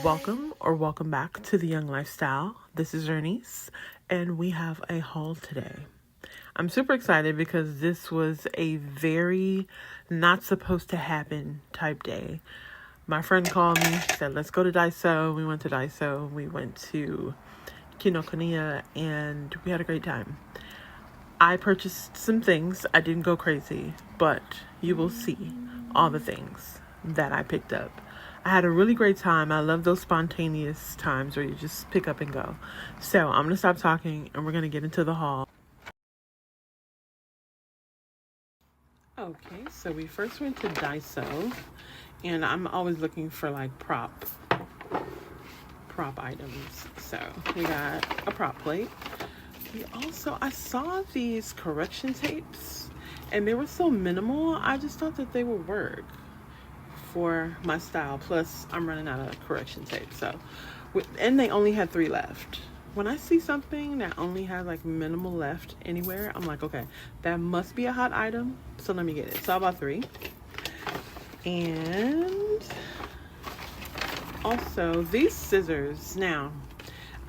Welcome or welcome back to The Young Lifestyle. This is Ernice, and we have a haul today. I'm super excited because this was a very not supposed to happen type day. My friend called me, she said, let's go to Daiso. We went to Daiso. We went to Kinokuniya, and we had a great time. I purchased some things. I didn't go crazy, but you will see all the things that I picked up. I had a really great time. I love those spontaneous times where you just pick up and go. So I'm going to stop talking and we're going to get into the haul. Okay, so we first went to Daiso, and I'm always looking for like prop items. So we got a prop plate. I saw these correction tapes and they were so minimal. I just thought that they would work for my style. Plus I'm running out of correction tape, and they only had 3 left. When I see something that only has like minimal left anywhere, I'm like, okay, that must be a hot item, so let me get it. So I bought 3. And also these scissors. Now,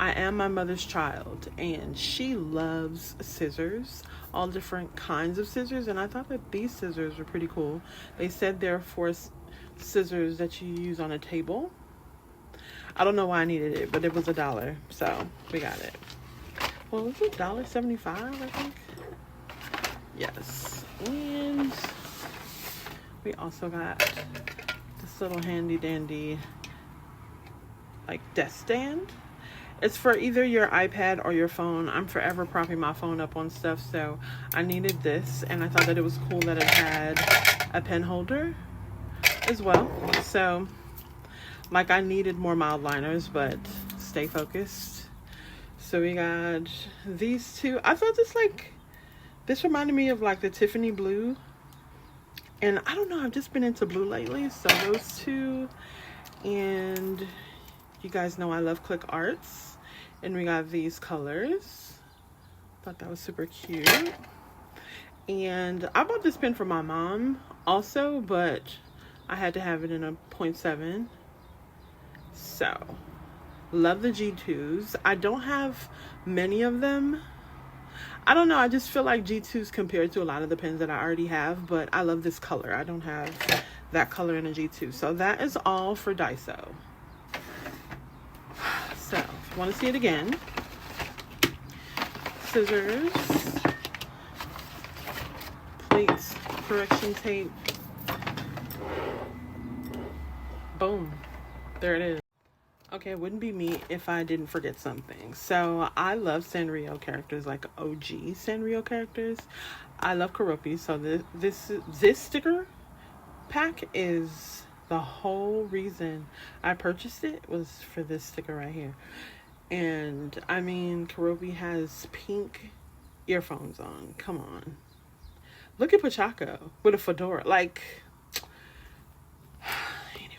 I am my mother's child and she loves scissors, all different kinds of scissors, and I thought that these scissors were pretty cool. They said they're for scissors that you use on a table. I don't know why I needed it, but it was $1, so we got it. Well, it was $1.75, I think. Yes. And we also got this little handy dandy like desk stand. It's for either your iPad or your phone. I'm forever propping my phone up on stuff, so I needed this, and I thought that it was cool that it had a pen holder as well. So like, I needed more mild liners, but stay focused. So we got these 2. I thought this reminded me of like the Tiffany blue, and I don't know, I've just been into blue lately. So those 2, and you guys know I love Click Arts, and we got these colors. Thought that was super cute. And I bought this pen for my mom also, but I had to have it in a 0.7. So, love the G2s. I don't have many of them. I don't know, I just feel like G2s compared to a lot of the pens that I already have, but I love this color. I don't have that color in a G2. So that is all for Daiso. So, if you want to see it again, scissors, plates, correction tape, boom, there it is. Okay, it wouldn't be me if I didn't forget something. So I love Sanrio characters, like OG Sanrio characters. I love Karopi, so this sticker pack is the whole reason I purchased it, was for this sticker right here. And I mean, Karopi has pink earphones on. Come on. Look at Pachako with a fedora. Like, anyway.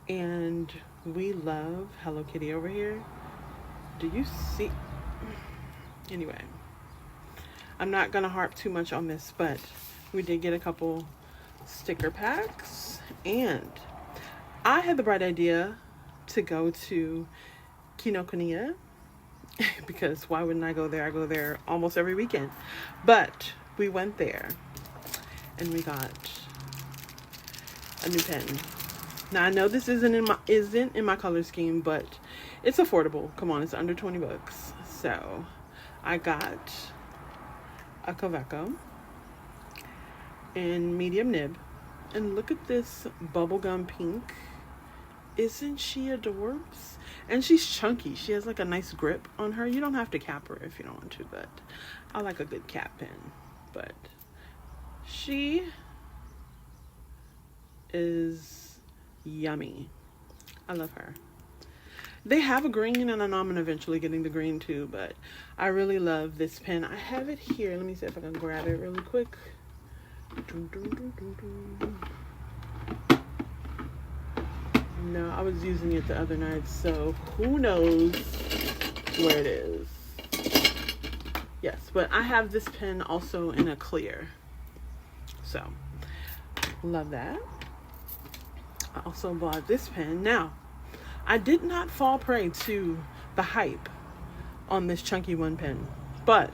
And we love Hello Kitty over here. Do you see? Anyway, I'm not gonna harp too much on this, but we did get a couple sticker packs, and I had the bright idea to go to Kinokuniya because why wouldn't I go there? I go there almost every weekend. But we went there and we got a new pen. Now, I know this isn't in my color scheme, but it's affordable. Come on, it's under 20 bucks. So I got a Kaweco in medium nib, and look at this bubblegum pink. Isn't she adorbs? And she's chunky. She has like a nice grip on her. You don't have to cap her if you don't want to, but I like a good cap pen. But she is yummy. I love her. They have a green, and I know I'm eventually getting the green too, but I really love this pen. I have it here. Let me see if I can grab it really quick. No, I was using it the other night, so who knows where it is. Yes, but I have this pen also in a clear. So, love that. I also bought this pen. Now, I did not fall prey to the hype on this chunky one pen, but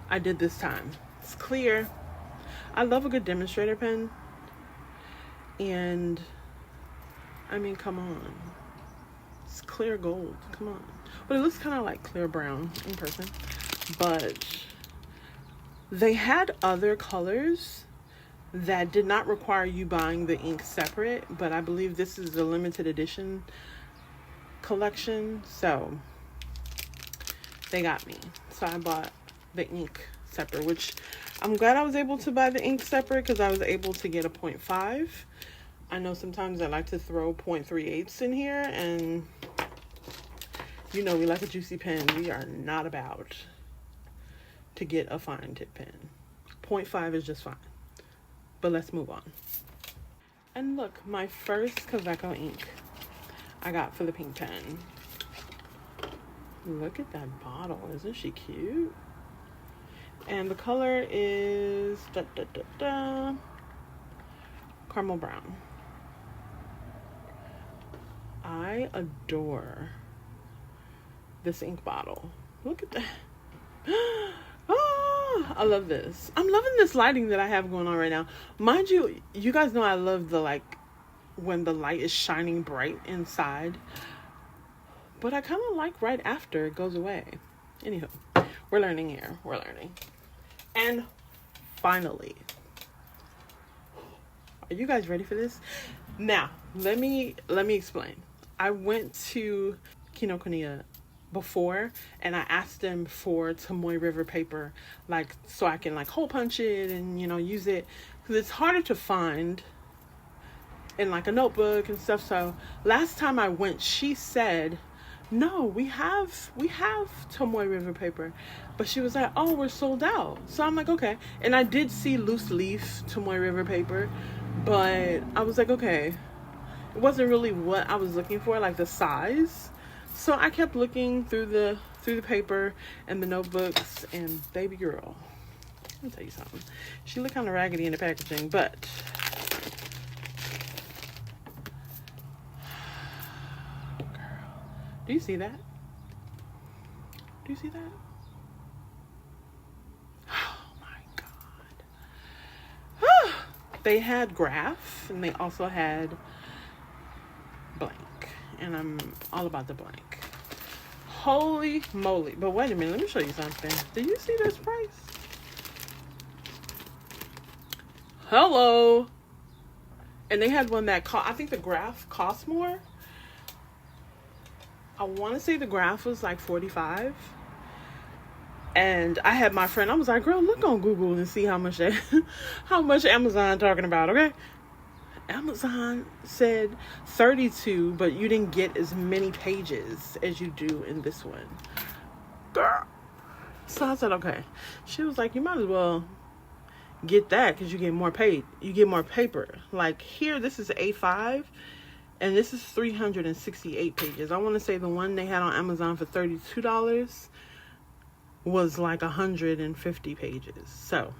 I did this time. It's clear. I love a good demonstrator pen. And I mean, come on. It's clear gold. Come on. But it looks kind of like clear brown in person. But they had other colors that did not require you buying the ink separate. But I believe this is the limited edition collection. So they got me. So I bought the ink separate, which I'm glad I was able to buy the ink separate because I was able to get a 0.5. I know sometimes I like to throw 0.38s in here, and you know we like a juicy pen. We are not about to get a fine tip pen. 0.5 is just fine. But let's move on. And look, my first Kaweco ink I got for the pink pen. Look at that bottle. Isn't she cute? And the color is caramel brown. I adore this ink bottle. Look at that. Oh, I love this. I'm loving this lighting that I have going on right now. Mind you, you guys know I love the, like, when the light is shining bright inside. But I kind of like right after it goes away. Anywho, we're learning here. We're learning. And finally, are you guys ready for this? Now, let me explain. I went to Kinokuniya before and I asked them for Tomoe River paper, like, so I can like hole punch it and, you know, use it, because it's harder to find in like a notebook and stuff. So last time I went, she said, no, we have Tomoe River paper, but she was like, oh, we're sold out. So I'm like, okay. And I did see loose leaf Tomoe River paper, but I was like, okay, it wasn't really what I was looking for, like the size. So I kept looking through the paper and the notebooks, and baby girl, let me tell you something. She looked kind of raggedy in the packaging, but girl, do you see that? Do you see that? Oh my God. They had graph and they also had blank, and I'm all about the blank. Holy moly. But wait a minute, let me show you something. Do you see this price? Hello. And they had one that I think the graph cost more. I want to say the graph was like $45. And I had my friend, I was like, girl, look on Google and see how much Amazon talking about, okay? Amazon said 32, but you didn't get as many pages as you do in this one. Girl. So I said, okay. She was like, you might as well get that because you get more paper. Like here, this is A5 and this is 368 pages. I want to say the one they had on Amazon for $32 was like 150 pages. So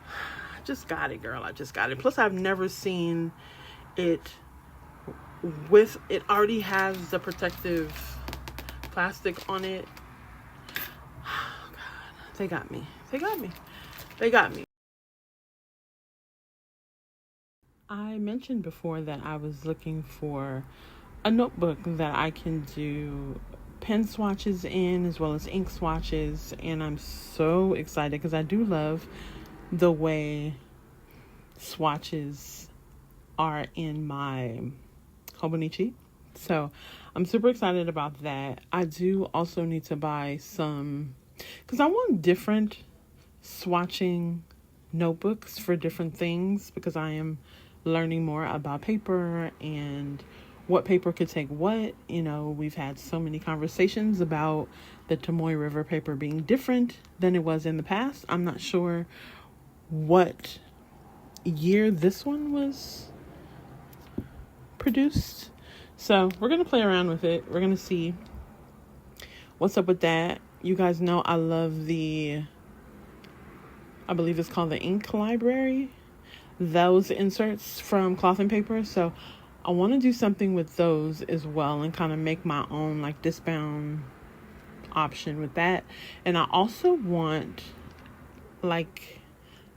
I just got it, girl. I just got it. Plus I've never seen it with, it already has the protective plastic on it. Oh God, they got me. They got me. I mentioned before that I was looking for a notebook that I can do pen swatches in as well as ink swatches, and I'm so excited because I do love the way swatches are in my Hobonichi. So I'm super excited about that. I do also need to buy some, because I want different swatching notebooks for different things, because I am learning more about paper and what paper could take what. You know, we've had so many conversations about the Tomoe River paper being different than it was in the past. I'm not sure what year this one was produced. So we're going to play around with it. We're going to see what's up with that. You guys know I love I believe it's called the Ink Library. Those inserts from Cloth and Paper. So I want to do something with those as well and kind of make my own like discbound option with that. And I also want like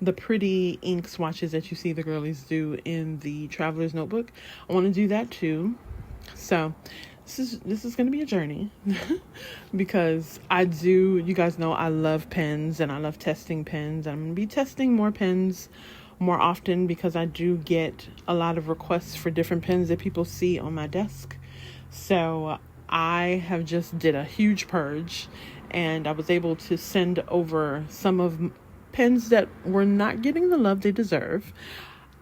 the pretty ink swatches that you see the girlies do in the Traveler's Notebook. I want to do that too. So this is going to be a journey because you guys know I love pens and I love testing pens. I'm going to be testing more pens more often because I do get a lot of requests for different pens that people see on my desk. So I have just did a huge purge and I was able to send over some of pens that were not getting the love they deserve.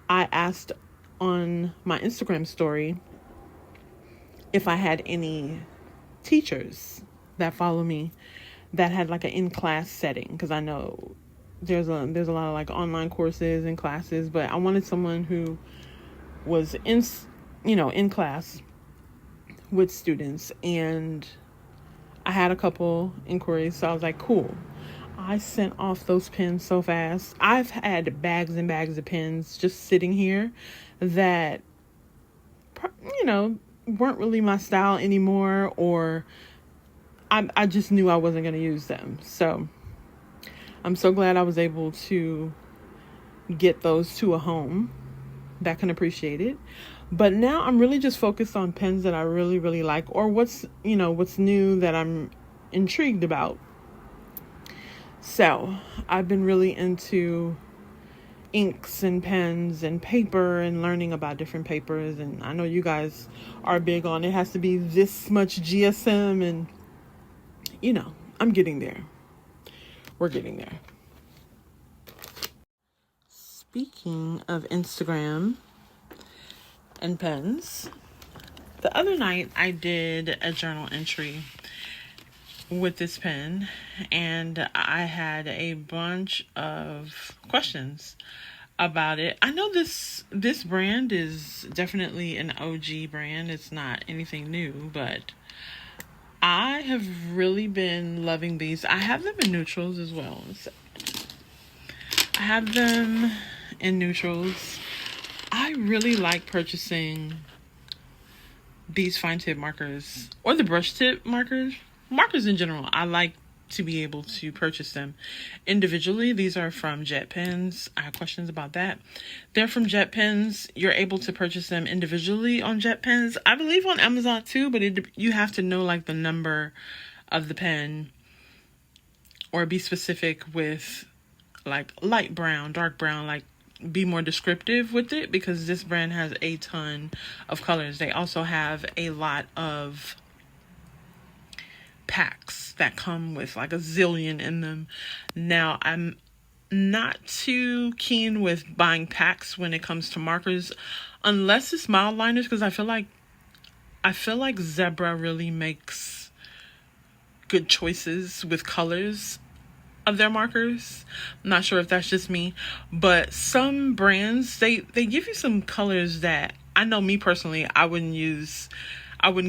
I asked on my Instagram story if I had any teachers that follow me that had like an in-class setting, because I know there's a lot of like online courses and classes, but I wanted someone who was in class with students, and I had a couple inquiries, so I was like, cool. I sent off those pens so fast. I've had bags and bags of pens just sitting here that, weren't really my style anymore, or I just knew I wasn't going to use them. So I'm so glad I was able to get those to a home that can appreciate it. But now I'm really just focused on pens that I really, really like, or what's new that I'm intrigued about. So I've been really into inks and pens and paper and learning about different papers. And I know you guys are big on it has to be this much GSM, and I'm getting there. We're getting there. Speaking of Instagram and pens, the other night I did a journal entry with this pen, and I had a bunch of questions about it. I know this brand is definitely an OG brand. It's not anything new, but I have really been loving these. I have them in neutrals as well. So I have them in neutrals. I really like purchasing these fine tip markers, or the brush tip markers in general. I like to be able to purchase them individually. These are from Jet Pens. I have questions about that. They're from Jet Pens. You're able to purchase them individually on Jet Pens. I believe on Amazon too, but you have to know like the number of the pen, or be specific with like light brown, dark brown, like be more descriptive with it, because this brand has a ton of colors. They also have a lot of packs that come with like a zillion in them. Now, I'm not too keen with buying packs when it comes to markers, unless it's mild liners, because I feel like Zebra really makes good choices with colors of their markers. I'm not sure if that's just me, but some brands, they give you some colors that I know, me personally, I wouldn't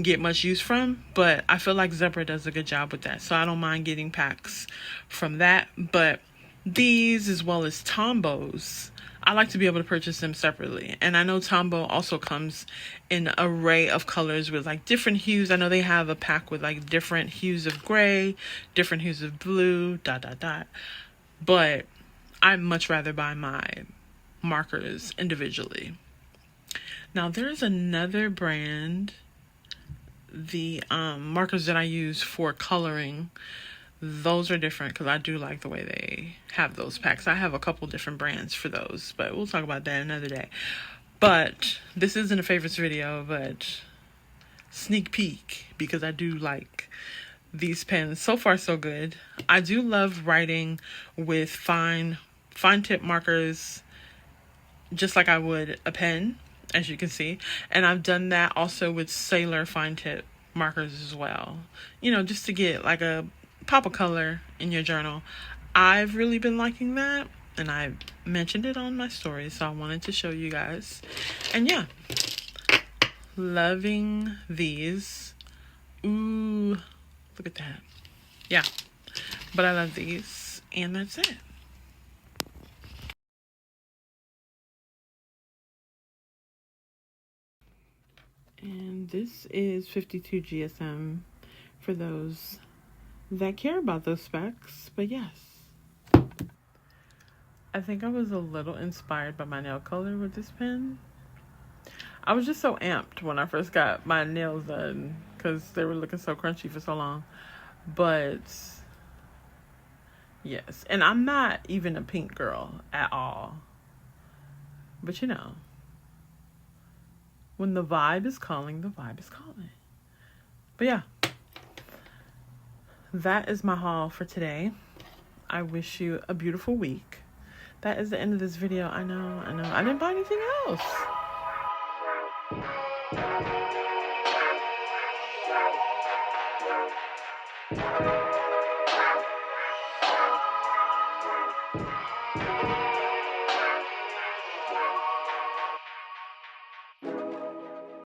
get much use from, but I feel like Zebra does a good job with that. So I don't mind getting packs from that. But these, as well as Tombows, I like to be able to purchase them separately. And I know Tombow also comes in an array of colors with like different hues. I know they have a pack with like different hues of gray, different hues of blue, ... But I'd much rather buy my markers individually. Now, there's another brand, the markers that I use for coloring. Those are different because I do like the way they have those packs. I have a couple different brands for those, but we'll talk about that another day. But this isn't a favorites video, but sneak peek, because I do like these pens. So far, so good. I do love writing with fine tip markers, just like I would a pen, as you can see. And I've done that also with Sailor fine tip markers as well. Just to get like a pop of color in your journal. I've really been liking that, and I mentioned it on my story, so I wanted to show you guys. And yeah, loving these. Ooh, look at that. Yeah, but I love these, and that's it. This is 52 GSM for those that care about those specs, but yes. I think I was a little inspired by my nail color with this pen. I was just so amped when I first got my nails done because they were looking so crunchy for so long. But yes, and I'm not even a pink girl at all. But you know, when the vibe is calling, the vibe is calling. But yeah, that is my haul for today. I wish you a beautiful week. That is the end of this video. I know. I didn't buy anything else.